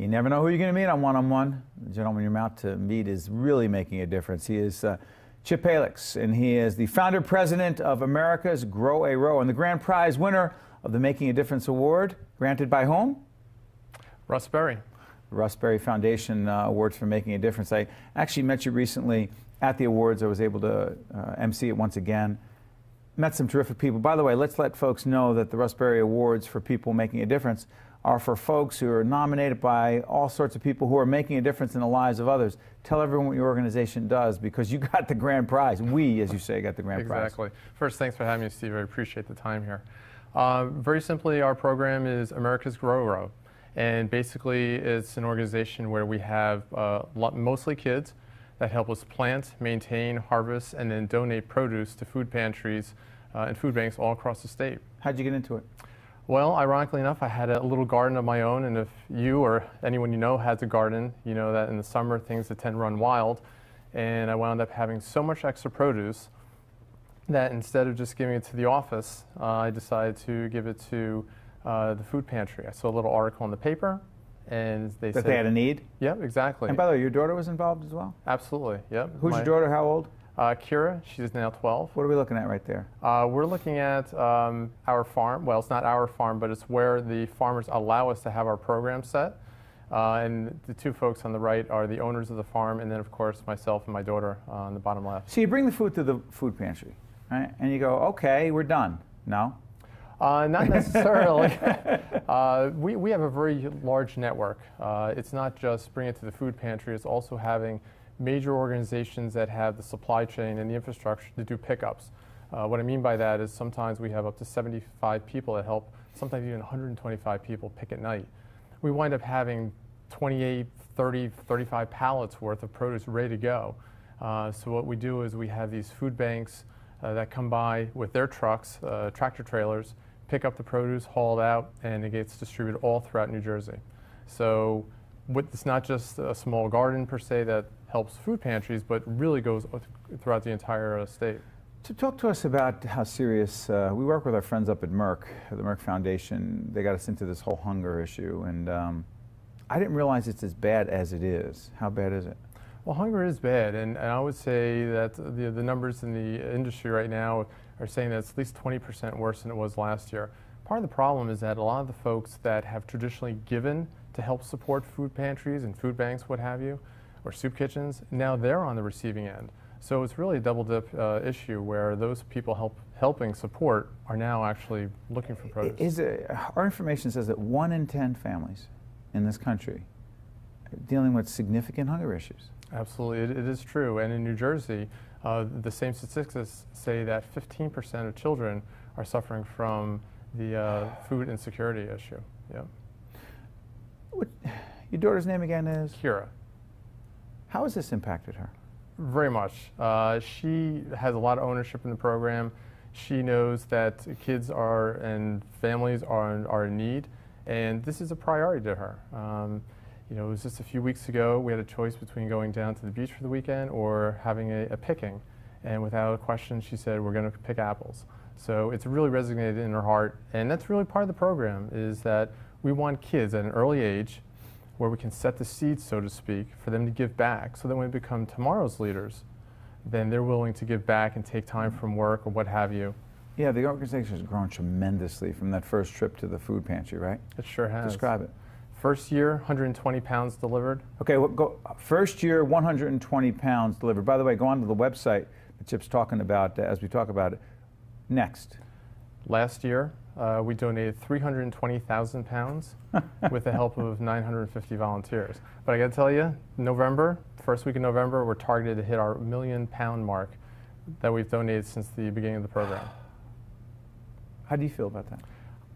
You never know who you're going to meet on one-on-one. The gentleman you're about to meet is really making a difference. He is Chip Paillex, and he is the founder-president of America's Grow a Row and the grand prize winner of the Making a Difference Award, granted by whom? Russ Berry. The Russ Berry Foundation Awards for Making a Difference. I actually met you recently at the awards. I was able to MC it once again. Met some terrific people. By the way, let's let folks know that the Russ Berry Awards for people making a difference are for folks who are nominated by all sorts of people who are making a difference in the lives of others. Tell everyone what your organization does, because you got the grand prize. We, as you say, got the grand prize. Exactly. First, thanks for having me, Steve. I appreciate the time here. Very simply, our program is America's Grow a Row. And basically, it's an organization where we have mostly kids that help us plant, maintain, harvest, and then donate produce to food pantries and food banks all across the state. How'd you get into it? Well, ironically enough, I had a little garden of my own, and if you or anyone you know has a garden, you know that in the summer things tend to run wild, and I wound up having so much extra produce that instead of just giving it to the office, I decided to give it to the food pantry. I saw a little article in the paper, and they said they had a need? Yep, exactly. And by the way, your daughter was involved as well? Absolutely, yep. Who's your daughter? How old? Kira, she's now 12. What are we looking at right there? We're looking at our farm. Well, it's not our farm, but it's where the farmers allow us to have our program set. And the two folks on the right are the owners of the farm, and then, of course, myself and my daughter on the bottom left. So you bring the food to the food pantry, right? And you go, okay, we're done. No? Not necessarily. We have a very large network. It's not just bringing it to the food pantry, it's also having major organizations that have the supply chain and the infrastructure to do pickups. What I mean by that is sometimes we have up to 75 people that help, sometimes even 125 people pick at night. We wind up having 28, 30, 35 pallets worth of produce ready to go. So what we do is we have these food banks that come by with their trucks, tractor trailers, pick up the produce, haul it out, and it gets distributed all throughout New Jersey. So it's not just a small garden per se that helps food pantries, but really goes throughout the entire state. So talk to us about how serious, we work with our friends up at Merck, the Merck Foundation. They got us into this whole hunger issue, and I didn't realize it's as bad as it is. How bad is it? Well, hunger is bad, and I would say that the numbers in the industry right now are saying that it's at least 20% worse than it was last year. Part of the problem is that a lot of the folks that have traditionally given to help support food pantries and food banks, what have you, or soup kitchens, now they're on the receiving end. So it's really a double dip issue where those people helping support are now actually looking for produce. Our information says that 1 in 10 families in this country are dealing with significant hunger issues. Absolutely, it is true. And in New Jersey, the same statistics say that 15% of children are suffering from the food insecurity issue. Yeah. Your daughter's name again is? Kira. How has this impacted her? Very much. She has a lot of ownership in the program. She knows that kids and families are in need, and this is a priority to her. You know, it was just a few weeks ago we had a choice between going down to the beach for the weekend or having a picking, and without a question she said we're going to pick apples. So it's really resonated in her heart, and that's really part of the program, is that we want kids at an early age where we can set the seeds, so to speak, for them to give back, so that when they become tomorrow's leaders, then they're willing to give back and take time from work or what have you. Yeah, the organization has grown tremendously from that first trip to the food pantry, right? It sure has. Describe it. First year, 120 pounds delivered. Okay, first year, 120 pounds delivered. By the way, go on to the website that Chip's talking about as we talk about it. Next. Last year, we donated 320,000 pounds with the help of 950 volunteers. But I got to tell you, November, first week of November, we're targeted to hit our £1 million mark that we've donated since the beginning of the program. How do you feel about that?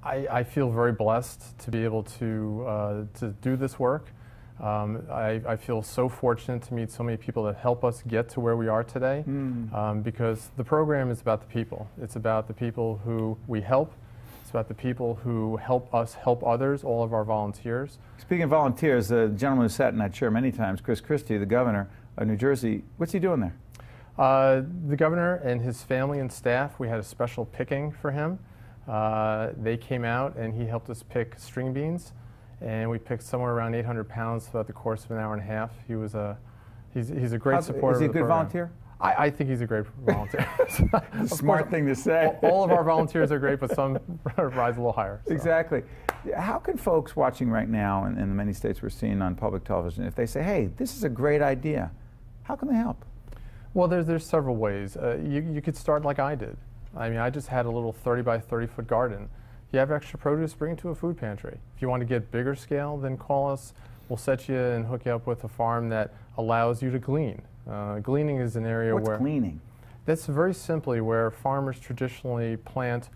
I feel very blessed to be able to do this work. I feel so fortunate to meet so many people that help us get to where we are today, because the program is about the people. It's about the people who we help. It's about the people who help us help others, all of our volunteers. Speaking of volunteers, the gentleman who sat in that chair many times, Chris Christie, the governor of New Jersey, what's he doing there? The governor and his family and staff, we had a special picking for him. They came out and he helped us pick string beans and we picked somewhere around 800 pounds throughout the course of an hour and a half. He's a great supporter. Is he a of the good program. volunteer? I think he's a great volunteer. Smart thing to say. All of our volunteers are great, but some rise a little higher. So. Exactly. How can folks watching right now in the many states we're seeing on public television, if they say, hey, this is a great idea, how can they help? Well, there's several ways. You could start like I did. I mean, I just had a little 30 by 30 foot garden. If you have extra produce, bring it to a food pantry. If you want to get bigger scale, then call us. We'll set you and hook you up with a farm that allows you to glean. Gleaning is an area What's where... gleaning? That's very simply where farmers traditionally plant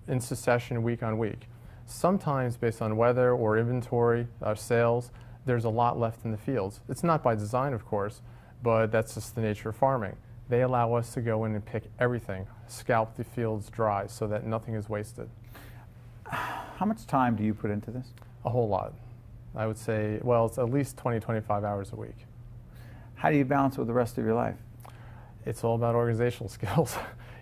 in succession week on week. Sometimes based on weather or inventory, sales, there's a lot left in the fields. It's not by design, of course, but that's just the nature of farming. They allow us to go in and pick everything, scalp the fields dry so that nothing is wasted. How much time do you put into this? A whole lot. I would say, well, it's at least 20, 25 hours a week. How do you balance it with the rest of your life? It's all about organizational skills.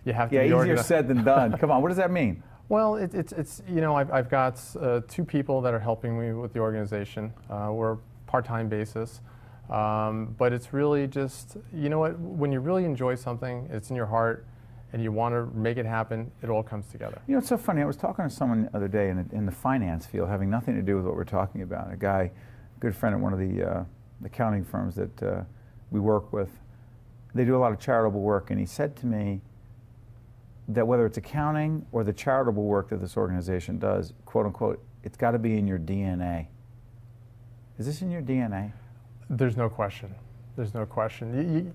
You have to be easier organized. Said than done. Come on, what does that mean? Well, it's you know, I've got 2 people that are helping me with the organization. We're part-time basis. But it's really just, you know what, when you really enjoy something, it's in your heart, and you want to make it happen, it all comes together. You know, it's so funny. I was talking to someone the other day in the finance field, having nothing to do with what we're talking about. A guy, a good friend at one of the accounting firms that we work with. They do a lot of charitable work, and he said to me that whether it's accounting or the charitable work that this organization does, quote unquote, it's got to be in your DNA. Is this in your DNA? There's no question. There's no question.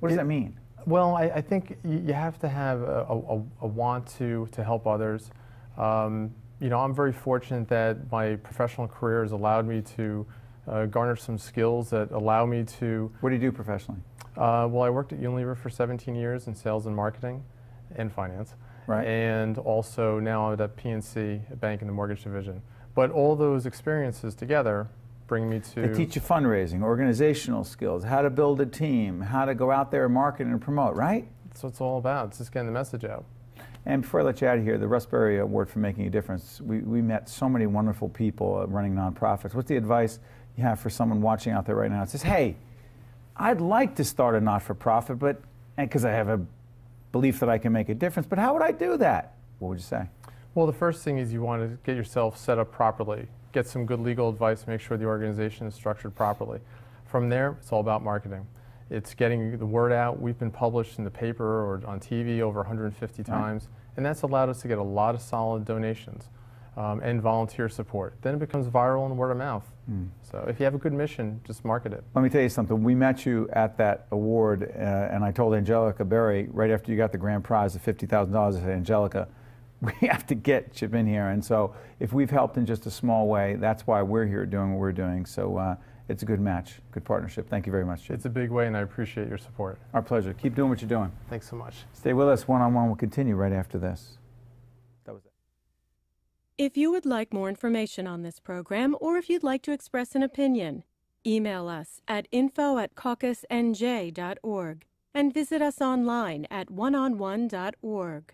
What does that mean? Well, I think you have to have a want to help others. You know, I'm very fortunate that my professional career has allowed me to garner some skills that allow me to... What do you do professionally? Well, I worked at Unilever for 17 years in sales and marketing and finance. Right. And also now I'm at PNC, a bank in the mortgage division. But all those experiences together bring me to... They teach you fundraising, organizational skills, how to build a team, how to go out there and market and promote, right? That's what it's all about. It's just getting the message out. And before I let you out of here, the Raspberry Award for Making a Difference, we met so many wonderful people running nonprofits. What's the advice you have for someone watching out there right now that says, hey, I'd like to start a not-for-profit, but because I have a belief that I can make a difference, but how would I do that? What would you say? Well, the first thing is you want to get yourself set up properly. Get some good legal advice, make sure the organization is structured properly. From there, it's all about marketing. It's getting the word out. We've been published in the paper or on TV over 150 times, and that's allowed us to get a lot of solid donations and volunteer support. Then it becomes viral and word of mouth. So if you have a good mission, just market it. Let me tell you something. We met you at that award, and I told Angelica Berry right after you got the grand prize of $50,000, I said, Angelica, we have to get Chip in here. And so if we've helped in just a small way, that's why we're here doing what we're doing. So it's a good match, good partnership. Thank you very much, Chip. It's a big way, and I appreciate your support. Our pleasure. Keep doing what you're doing. Thanks so much. Stay with us. One-on-one will continue right after this. That was it. If you would like more information on this program, or if you'd like to express an opinion, email us at info@caucusnj.org and visit us online at oneonone.org.